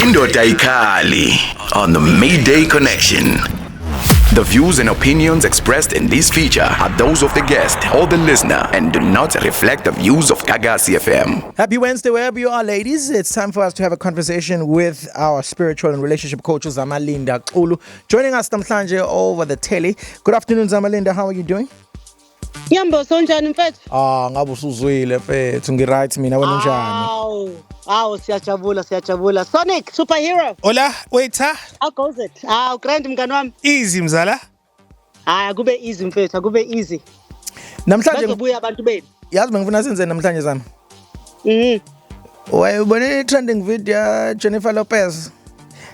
Indoda Ikali on the Mayday Connection. The views and opinions expressed in this feature are those of the guest or the listener and do not reflect the views of Gagasi FM. Happy Wednesday, wherever you are, ladies. It's time for us to have a conversation with our spiritual and relationship coach, Zamalinda Xulu, joining us namhlanje over the telly. Good afternoon, Zamalinda. How are you doing? Yambo sonjani mfethu? Ngabe usuzwile mfethu, ngiright mina wena njani? Siyajabula. Sonic, superhero. Hola, waiter. How goes it? Grand mngani wami. Easy mzala. Akube easy mfethu, akube easy. Namhlanje bazobuya abantu benu. Yazi bengifuna senze namhlanje zami. Wayibone trending video Jennifer Lopez.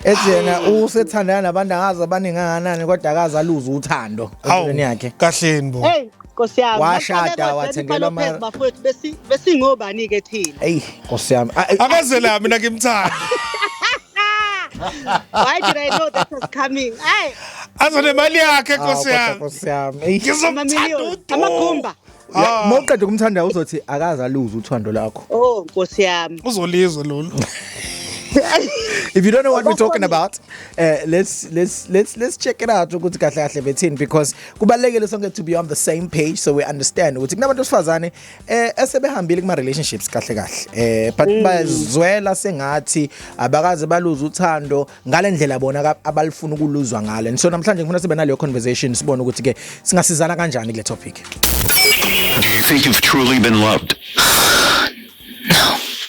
Ethi yena usethandana nabantu angazi abaninganani kodwa akaza aluza uthando empilweni yakhe. Kahleni bo. Hey, Nkosi yami. Washada wathengelwa bafowethu besingobani ke thina. Hey, Nkosi yami. Akaze la mina ngimthanda. Why did I know that was coming? Hey. Azone mali yakhe Nkosi yami. Nkosi yami. Ngizomthanda. Amakhumba. Mawuqeda ukumthanda uzothi akaza aluza uthando lakho. Oh, Nkosi yami. Uzolizwe lolu. If you don't know what we're talking about, let's check it out ukuthi kahle kahle bethini, because kubalekile sonke to be on the same page so we understand ukuthi kunabantu besifazane esebehambile kuma relationships kahle kahle but bazwela sengathi abakaze baluza uthando ngale ndlela bona abalifuna ukuluzwa ngale. And so namhlanje ngifuna sibe naleyo conversation sibone ukuthi ke singasizana kanjani kule topic. Do you think you've truly been loved?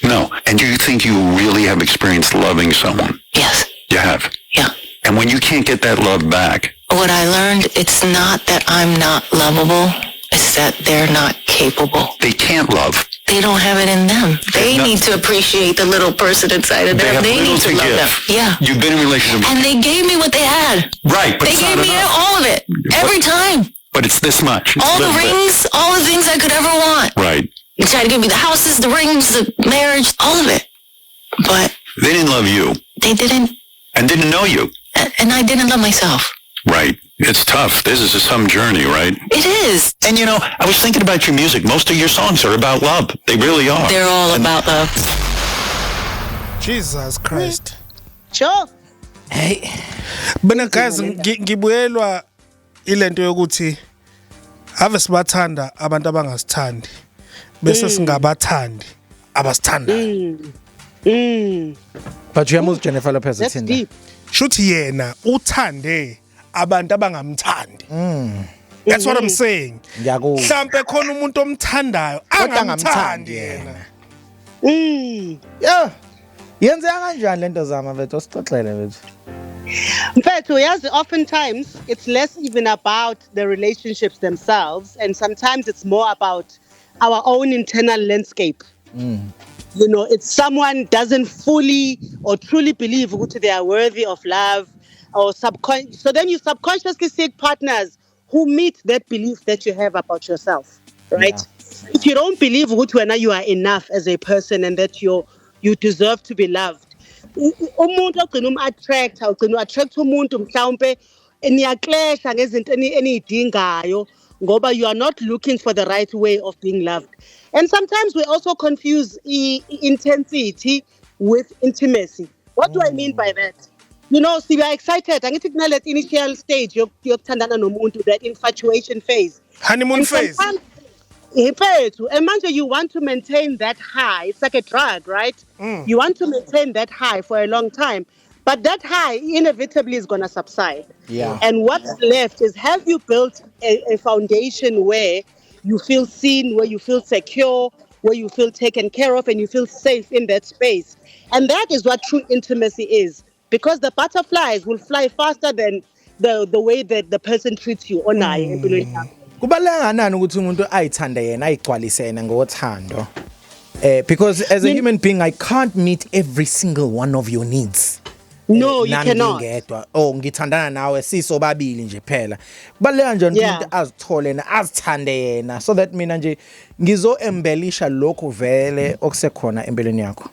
No. And do you think you really have experienced loving someone? Yes. You have? Yeah. And when you can't get that love back? What I learned, it's not that I'm not lovable, it's that they're not capable. They can't love. They don't have it in them. They need to appreciate the little person inside of them. They need to love them. Yeah. You've been in relationships. And they gave me what they had. Right. But they gave me all of it. Every time. But it's this much. All the rings, all the things I could ever want. Right. They tried to give me the houses, the rings, the marriage, all of it. But they didn't love you. They didn't. And didn't know you. And I didn't love myself. Right. It's tough. This is some journey, right? It is. And you know, I was thinking about your music. Most of your songs are about love. They really are. They're all about love. Jesus Christ. Sure. Hey. Bana guys, ngibuyelwa ilento yokuthi ave sibathanda abantu abangasithandi bese singabathandi abasithanda. But you almost Jennifer Lopez That's deep. Shuthi yena uthande abantu abangamthandi. That's what I'm saying. Mhlambe khona umuntu omthandayo angamthandi yena. Yeah. Yenzeka kanjani lento zama bethu sixoxele bethu. Mfethu, yes, oftentimes it's less even about the relationships themselves, and sometimes it's more about our own internal landscape. You know, it's someone doesn't fully or truly believe that they are worthy of love, or so then you subconsciously seek partners who meet that belief that you have about yourself, right? Yeah. If you don't believe that you are enough as a person and that you deserve to be loved, umuntu ogcina attract umuntu mhlawumbe eniyaclasha ngezinto enidingayo ngoba you are not looking for the right way of being loved. And sometimes we also confuse intensity with intimacy. What do I mean by that? You know, we are excited. Angithi kunale initial stage yokuthandana nomuntu, that infatuation phase. Honeymoon phase. And manje you want to maintain that high. It's like a drug, right? You want to maintain that high for a long time. But that high inevitably is going to subside. Yeah. And what's left is, have you built a foundation where you feel seen, where you feel secure, where you feel taken care of, and you feel safe in that space? And that is what true intimacy is. Because the butterflies will fly faster than the way that the person treats you. Kubaluleke kanani ukuthi umuntu ayithande yena ayigcwalise yena ngothando? Because as a human being, I can't meet every single one of your needs. No, you cannot. Ngithandana nawe sisobabili nje phela. Kubaluleke nje umuntu azithole yena azithande yena, so that mina nje ngizo-embellisha lokho vele okusekhona empilweni yakho.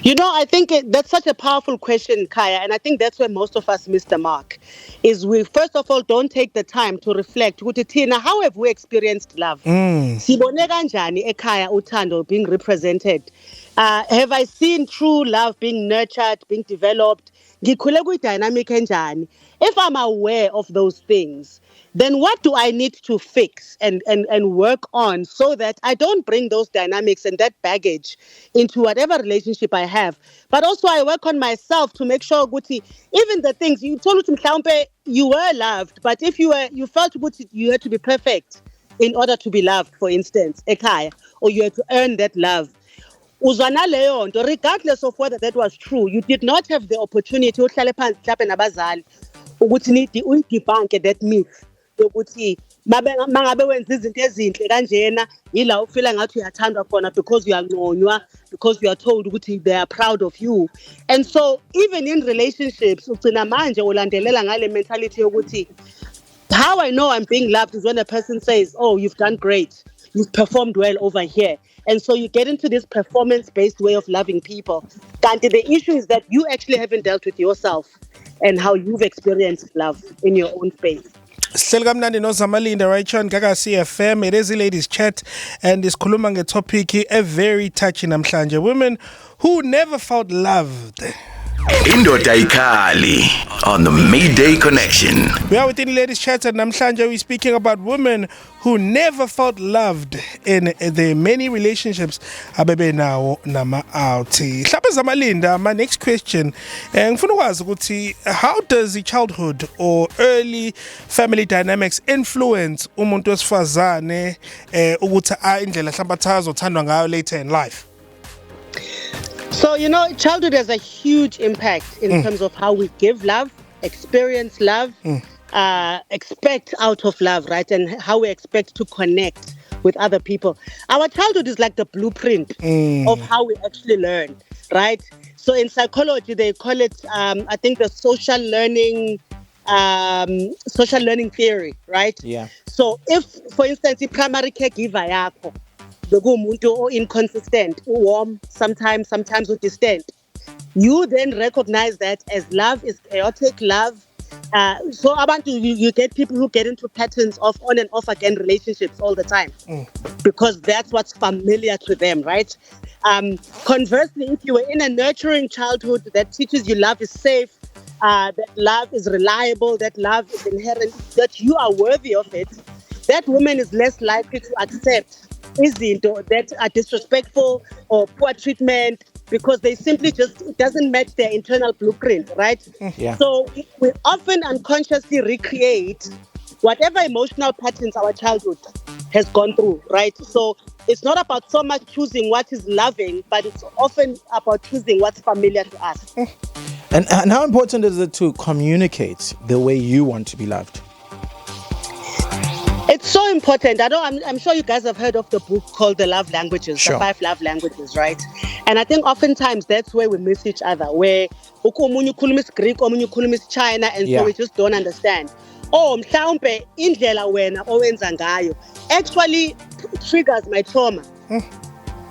You know, I think that's such a powerful question, Kaya, and I think that's where most of us miss the mark. Is we first of all don't take the time to reflect. Tina, how have we experienced love? Sibone kanjani ekhaya uthando being represented? Have I seen true love being nurtured, being developed? Ngikhule kwi-dynamic enjani? If I'm aware of those things, then what do I need to fix and work on so that I don't bring those dynamics and that baggage into whatever relationship I have? But also I work on myself to make sure ukuthi even the things you told ukuthi mhlawumbe you were loved, but if you felt ukuthi you had to be perfect in order to be loved, for instance, ekhaya, or you had to earn that love. Uzwana leyo nto, regardless of whether that was true, you did not have the opportunity uhlale phansi mhlawumbe nabazali ukuthi uyidebunke that myth yokuthi mangabe wenza izinto ezinhle kanjena yila ufila ngathi uyathandwa khona because uyanconywa, because you are told ukuthi they are proud of you. And so even in relationships ugcina manje ulandelela ngale mentality yokuthi how I know I'm being loved is when a person says, oh, you've done great, you've performed well over here. And so you get into this performance-based way of loving people. Kanti the issue is that you actually haven't dealt with yourself and how you've experienced love in your own space. Still kamnandi noZamalinda right on Gagasi FM. It is a ladies chat and isikhuluma ngetopic a very touchy namhlanje. Women who never felt loved. Indoda Ikhali on the Mayday Connection. We are within ladies chat and namhlanje we're speaking about women who never felt loved in the many relationships abebe nawo nama outi. Hlapha Zamalinda, my next question ngifuna ukwazi ukuthi how does the childhood or early family dynamics influence umuntu wesifazane ukuthi indlela mhlawumbe athazothandwa ngayo later in life? So, childhood has a huge impact in terms of how we give love, experience love, expect out of love, right? And how we expect to connect with other people. Our childhood is like the blueprint of how we actually learn, right? So in psychology, they call it, I think, the social learning theory, right? Yeah. So if, for instance, the primary caregiver yakho, the inconsistent, warm, sometimes distant, you then recognize that as love is chaotic love. So you get people who get into patterns of on and off again relationships all the time because that's what's familiar to them, right? Conversely, if you were in a nurturing childhood that teaches you love is safe, that love is reliable, that love is inherent, that you are worthy of it, that woman is less likely to accept izinto that are disrespectful or poor treatment because they simply it doesn't match their internal blueprint, right? Yeah. So we often unconsciously recreate whatever emotional patterns our childhood has gone through, right? So it's not about so much choosing what is loving, but it's often about choosing what's familiar to us. And how important is it to communicate the way you want to be loved? It's so important. I'm sure you guys have heard of the book called The Love Languages, sure. The 5 Love Languages, right? And I think oftentimes that's where we miss each other, where omunye ukhuluma Greek, omunye ukhuluma China, and so we just don't understand. Oh, mhlawumbe indlela wena owenza ngayo actually triggers my trauma.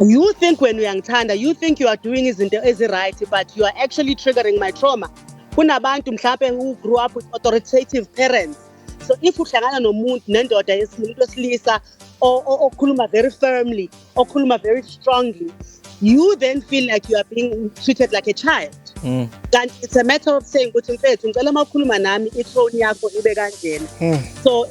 You think when uyangithanda, you think you are doing izinto right, but you are actually triggering my trauma. Kunabantu mhlawumbe who grew up with authoritative parents. So if uhlangana nomuntu nendoda yesilisa wesilisa okhuluma very firmly, okhuluma very strongly, you then feel like you are being treated like a child. And it's a matter of saying, so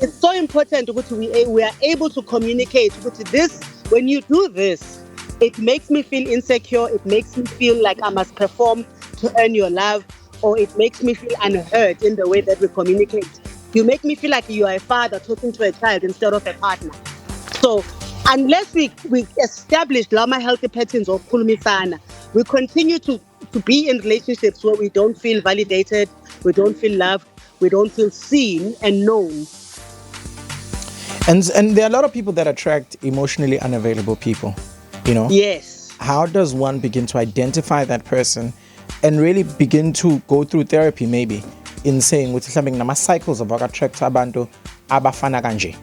it's so important we are able to communicate this. When you do this, it makes me feel insecure, it makes me feel like I must perform to earn your love, or it makes me feel unheard in the way that we communicate. You make me feel like you are a father talking to a child instead of a partner. So unless we establish Lama healthy patterns of Kulmisana, we continue to be in relationships where we don't feel validated, we don't feel loved, we don't feel seen and known. And there are a lot of people that attract emotionally unavailable people, Yes. How does one begin to identify that person and really begin to go through therapy maybe? In saying with something nama cycles of attract abantu abafana kanje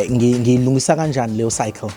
ngilungisa kanjani leyo cycle.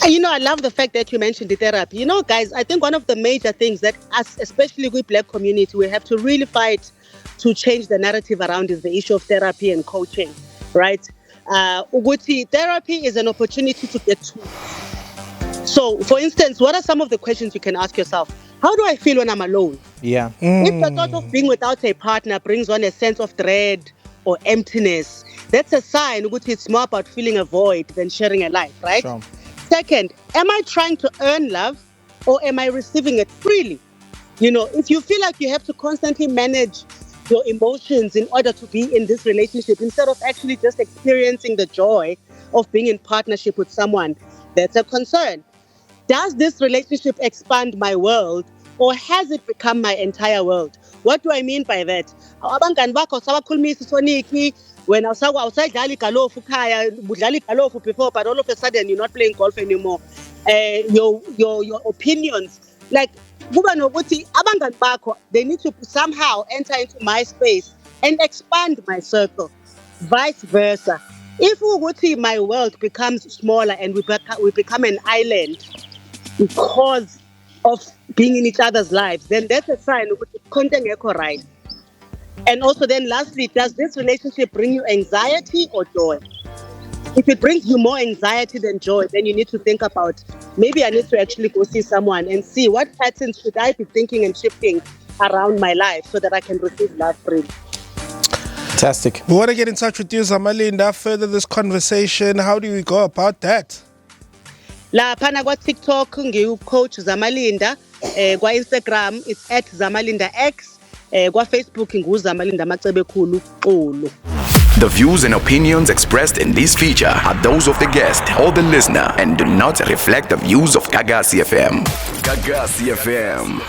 I love the fact that you mentioned the therapy. Guys, I think one of the major things that us, especially with Black community, we have to really fight to change the narrative around is the issue of therapy and coaching, right? Therapy is an opportunity to get tools So, for instance, what are some of the questions you can ask yourself? How do I feel when I'm alone? Yeah. If the thought of being without a partner brings on a sense of dread or emptiness, that's a sign which it's more about filling a void than sharing a life, right? Sure. Second, am I trying to earn love or am I receiving it freely? You know, if you feel like you have to constantly manage your emotions in order to be in this relationship instead of actually just experiencing the joy of being in partnership with someone, that's a concern. Does this relationship expand my world or has it become my entire world? What do I mean by that? Abangani bakho sabakhulumisa isoniki when awusadlali igalofu ekhaya udlala igalofu before, but all of a sudden you're not playing golf anymore. Your opinions, like kuba nokuthi abangani bakho, they need to somehow enter into my space and expand my circle, vice versa. If ukuthi my world becomes smaller and we become an island because of being in each other's lives, then that's a sign of content right. And also then lastly, does this relationship bring you anxiety or joy? If it brings you more anxiety than joy, then you need to think about, maybe I need to actually go see someone and see what patterns should I be thinking and shifting around my life so that I can receive love freely. Fantastic. We want to get in touch with you, Zamalinda, further this conversation. How do we go about that? La phana kwa TikTok ngiu-coach Zamalinda, kwa Instagram it's @ZamalindaX, kwa Facebook ngu-Zamalinda Macebekhulu Xolo. The views and opinions expressed in this feature are those of the guest or the listener and do not reflect the views of Kagasi FM. Kagasi FM.